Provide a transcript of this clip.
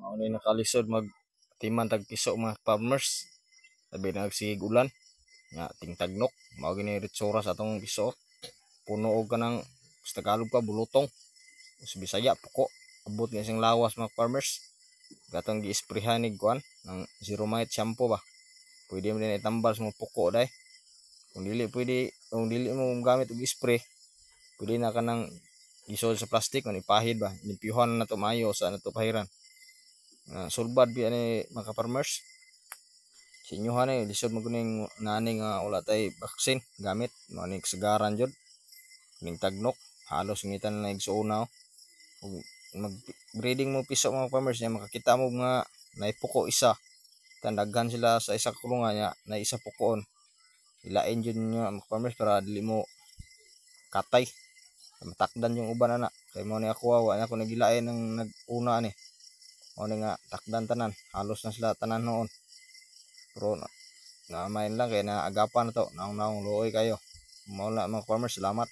Mao ni nakalisod mag timan tag piso mga farmers. Sabi nagsigig ulan nga tingtagnok mao gini ritsura sa atong piso. Puno og kanang sa Tagalog pa bulutong. Sa Bisaya puko. Abot nga sing lawas mga farmers. Gatong gi-sprayhan ni kuan ng Zero Mite shampoo ba. Pwede mo din itambal sa mga puko dai. Kung dili mo gamit og spray, pwede na kanang isod sa plastic man ipahid ba. Limpyuhan na to maayo sa nato pahiran. Sulbad bi ani mga farmers. Sa inyohan ni lisod mo kuning nani nga wala tay vaccine gamit mo ni kasagaran jud. Ning tagnok halos ngitan na igsuuna. Mag breeding mo piso mga farmers niya makakita mo nga naipuko isa. Tandaghan sila sa isa kulungan niya na isa pukoon. Ilain jud niya mga farmers para dili mo katay. Matakdan yung uban ana. Kay mo ni ako wa na ako nagilain ng naguna ni. Mo ni nga takdan tanan. Halos na sila tanan noon. Pero na main lang kay naagapan na to. Naong luoy kayo. Mao na mga farmers, salamat.